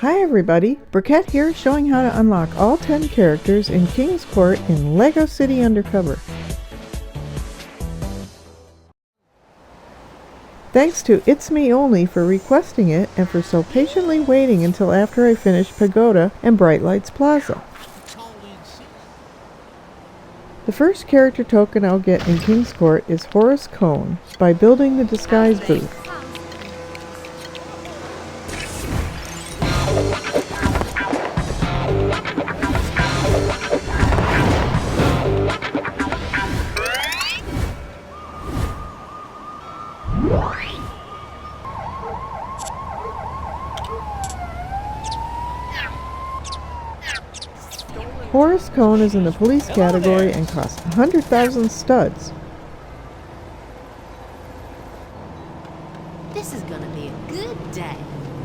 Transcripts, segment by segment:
Hi everybody, Brickette here showing how to unlock all 10 characters in King's Court in LEGO City Undercover. Thanks to It's Me Only for requesting it and for so patiently waiting until after I finished Pagoda and Bright Lights Plaza. The first character token I'll get in King's Court is Horace by building the disguise booth. Horace Cone is in the police category and costs 100,000 studs. This is gonna be a good day.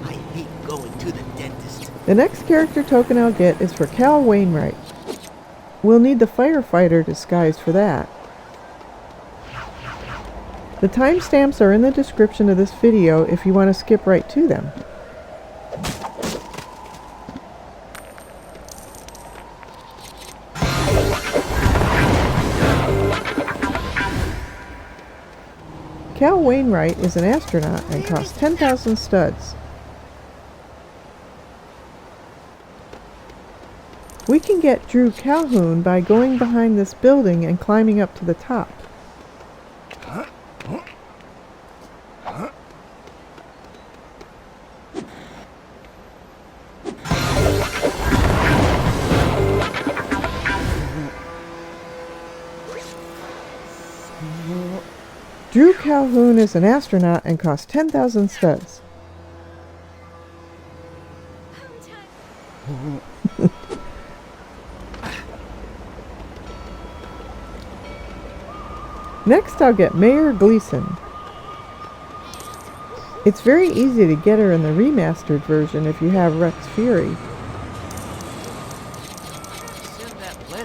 I hate going to the dentist. The next character token I'll get is for Wainwright. We'll need the firefighter disguise for that. The timestamps are in the description of this video if you want to skip right to them. Wainwright is an astronaut and costs 10,000 studs. We can get Calhoun by going behind this building and climbing up to the top. Calhoun is an astronaut and costs 10,000 studs. Next I'll get Mayor Gleeson. It's very easy to get her in the remastered version if you have Rex Fury.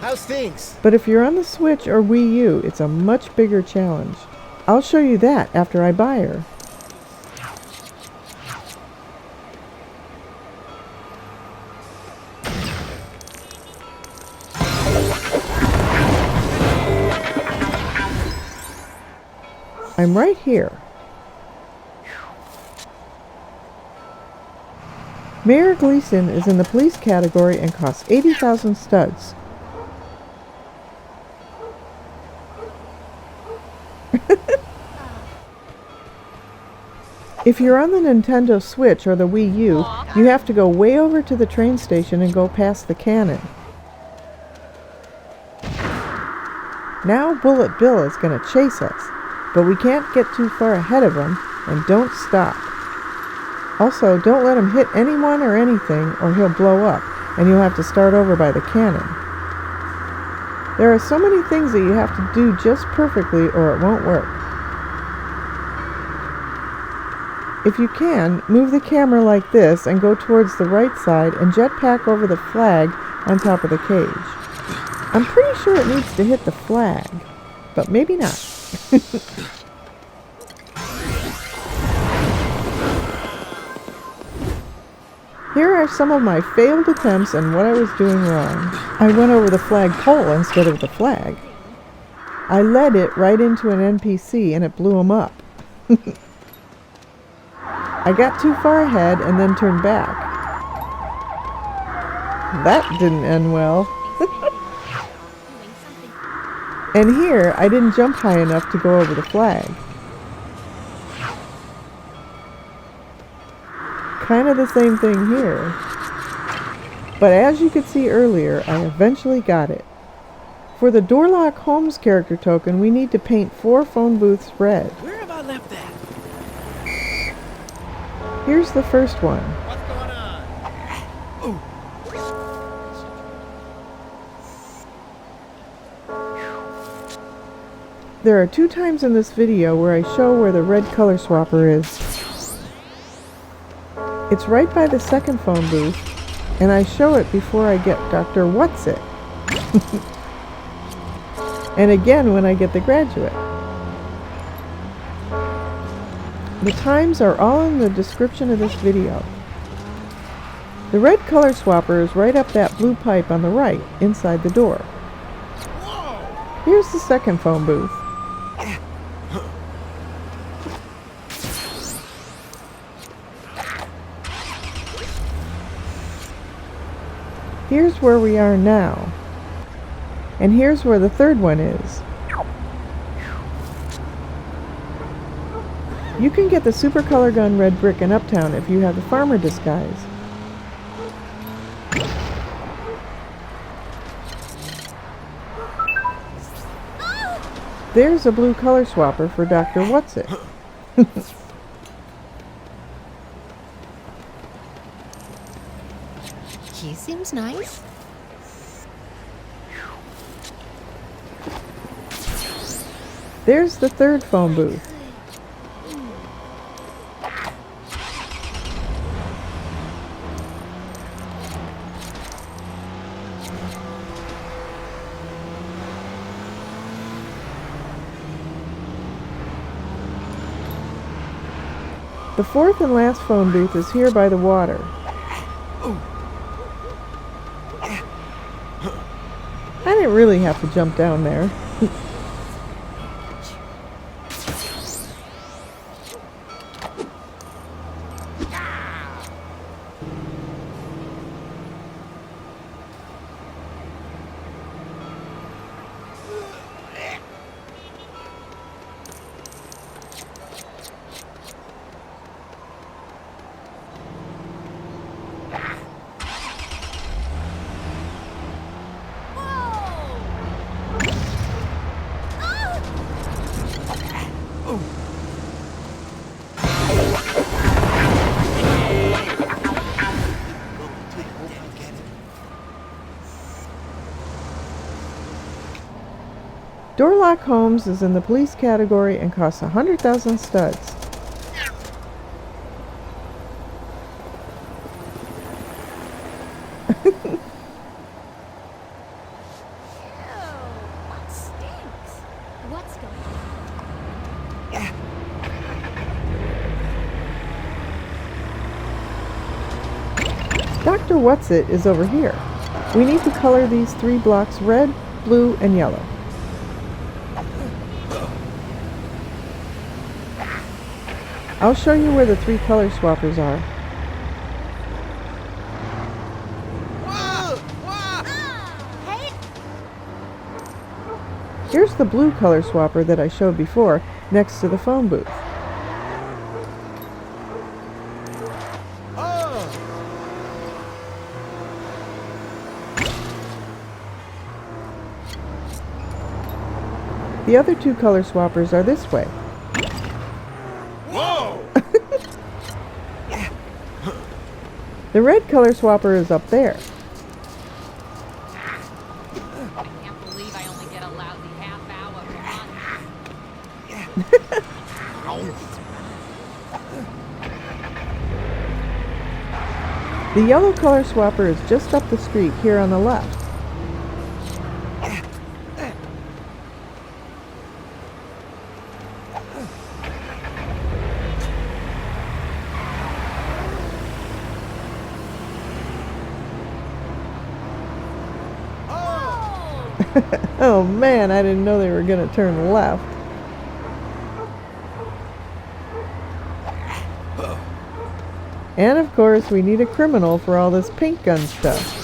How's things? But if you're on the Switch or Wii U, it's a much bigger challenge. I'll show you that after I buy her. I'm right here. Mayor Gleeson is in the police category and costs 80,000 studs. If you're on the Nintendo Switch or the Wii U, you have to go way over to the train station and go past the cannon. Now Bullet Bill is going to chase us, but we can't get too far ahead of him, and don't stop. Also, don't let him hit anyone or anything or he'll blow up, and you'll have to start over by the cannon. There are so many things that you have to do just perfectly or it won't work. If you can, move the camera like this and go towards the right side and jetpack over the flag on top of the cage. I'm pretty sure it needs to hit the flag, but maybe not. Here are some of my failed attempts and what I was doing wrong. I went over the flagpole instead of the flag. I led it right into an NPC and it blew him up. I got too far ahead and then turned back. That didn't end well. And here, I didn't jump high enough to go over the flag. Kind of the same thing here. But as you could see earlier, I eventually got it. For the Doorlock Homes Character Token, we need to paint 4 phone booths red. Where have I left that? Here's the first one. What's going on? There are 2 times in this video where I show where the red color swapper is. It's right by the second phone booth, and I show it before I get Dr. Whatsit. And again when I get the graduate. The times are all in the description of this video. The red color swapper is right up that blue pipe on the right, inside the door. Here's the second phone booth. Here's where we are now. And here's where the third one is. You can get the super color gun red brick in Uptown if you have the farmer disguise. There's a blue color swapper for Dr. Whatsit. He seems nice. There's the third phone booth. The fourth and last phone booth is here by the water. I didn't really have to jump down there. Doorlock Homes is in the police category and costs 100,000 studs. What stinks? What's going on? Dr. Whatsit is over here. We need to color these 3 blocks red, blue, and yellow. I'll show you where the 3 color swappers are. Hey! Here's the blue color swapper that I showed before, next to the phone booth. The other 2 color swappers are this way. The red color swapper is up there. I can't believe I only get a lousy half hour. The yellow color swapper is just up the street here on the left. Oh man, I didn't know they were gonna turn left. And of course, we need a criminal for all this paint gun stuff.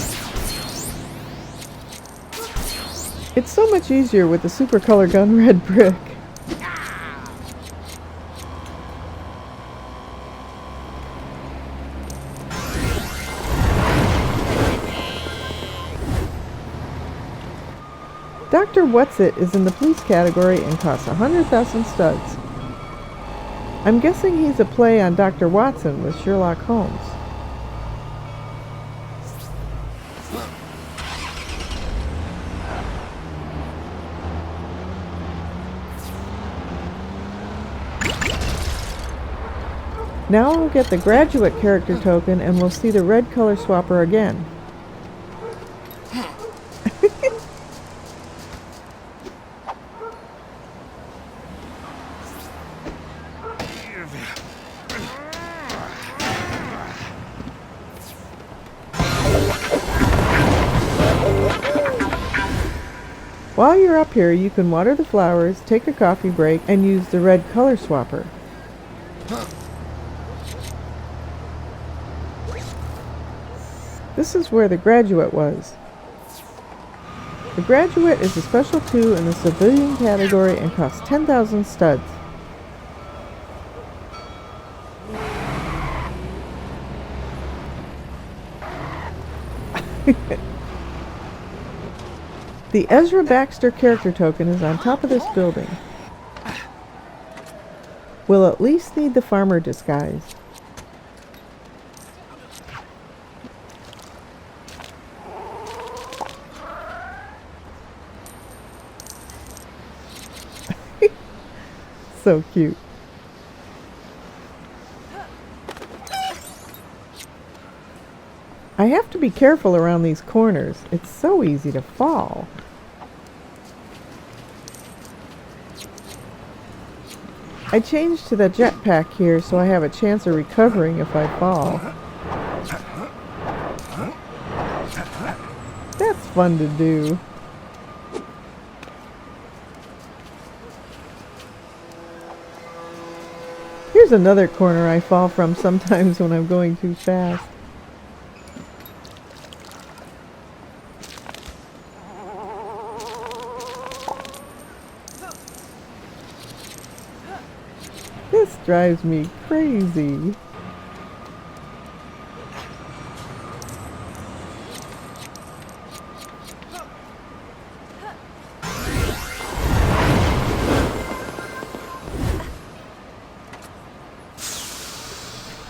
It's so much easier with the super color gun red brick. Dr. Whatsit is in the police category and costs 100,000 studs. I'm guessing he's a play on Dr. Watson with Sherlock Holmes. Now I'll get the graduate character token and we'll see the red color swapper again. While you're up here, you can water the flowers, take a coffee break, and use the red color swapper. This is where the graduate was. The graduate is a special 2 in the civilian category and costs 10,000 studs. The Ezra Baxter character token is on top of this building. We'll at least need the farmer disguise. So cute. I have to be careful around these corners. It's so easy to fall. I changed to the jetpack here so I have a chance of recovering if I fall. That's fun to do. Here's another corner I fall from sometimes when I'm going too fast. This drives me crazy.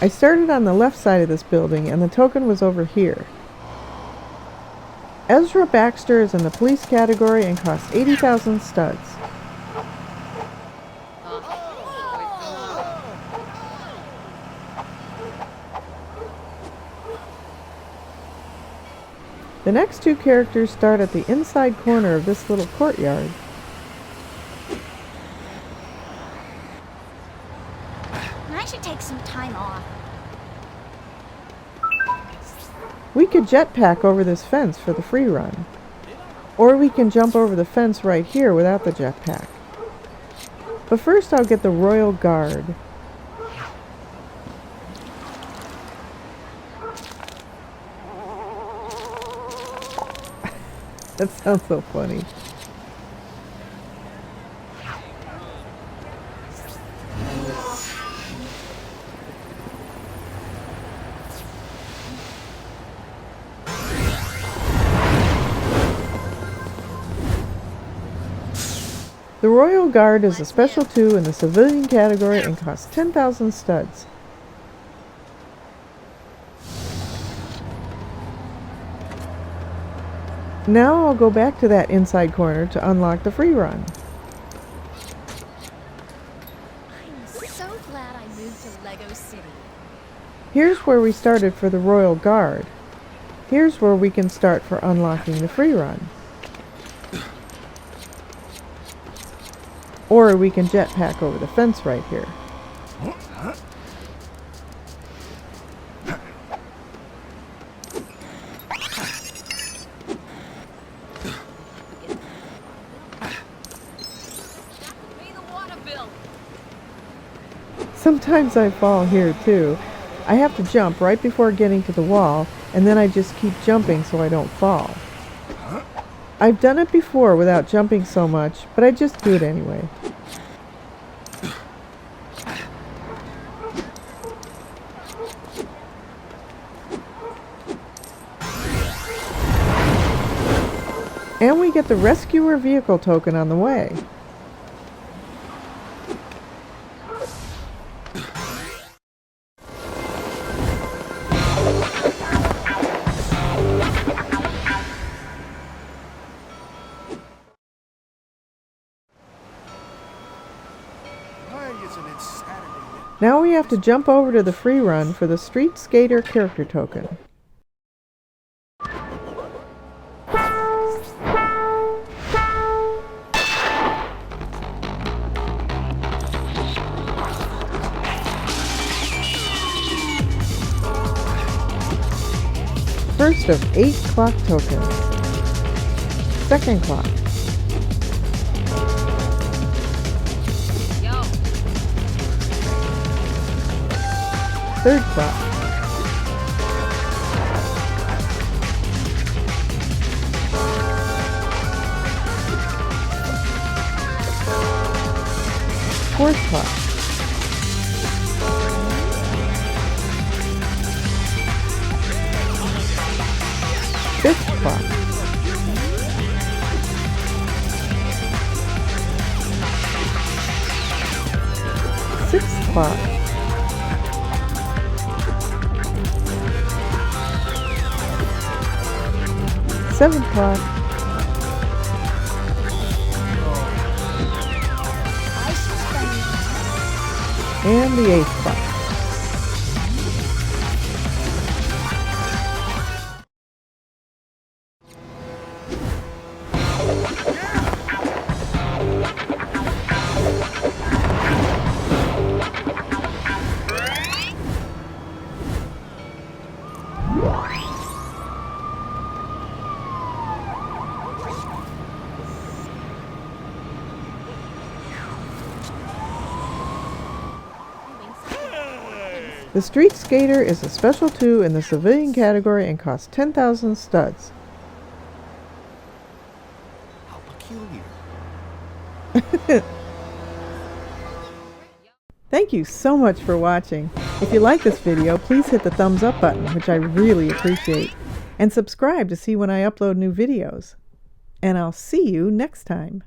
I started on the left side of this building and the token was over here. Ezra Baxter is in the police category and costs 80,000 studs. The next 2 characters start at the inside corner of this little courtyard. I should take some time off. We could jetpack over this fence for the free run. Or we can jump over the fence right here without the jetpack. But first I'll get the Royal Guard. That sounds so funny. The Royal Guard is a special 2 in the civilian category and costs 10,000 studs. Now I'll go back to that inside corner to unlock the free run. I'm so glad I moved to Lego City. Here's where we started for the Royal Guard. Here's where we can start for unlocking the free run. Or we can jetpack over the fence right here. Sometimes I fall here too. I have to jump right before getting to the wall, and then I just keep jumping so I don't fall. I've done it before without jumping so much, but I just do it anyway. And we get the rescuer vehicle token on the way. Now we have to jump over to the free run for the Street Skater character token. first of 8 clock tokens. Second clock. Yo, Third clock. Fourth clock. Fifth clock. Sixth clock. Seventh clock. I suspend. And the eighth clock. The Street Skater is a Special 2 in the civilian category and costs 10,000 studs. How peculiar. Thank you so much for watching. If you like this video, please hit the thumbs up button, which I really appreciate, and subscribe to see when I upload new videos. And I'll see you next time.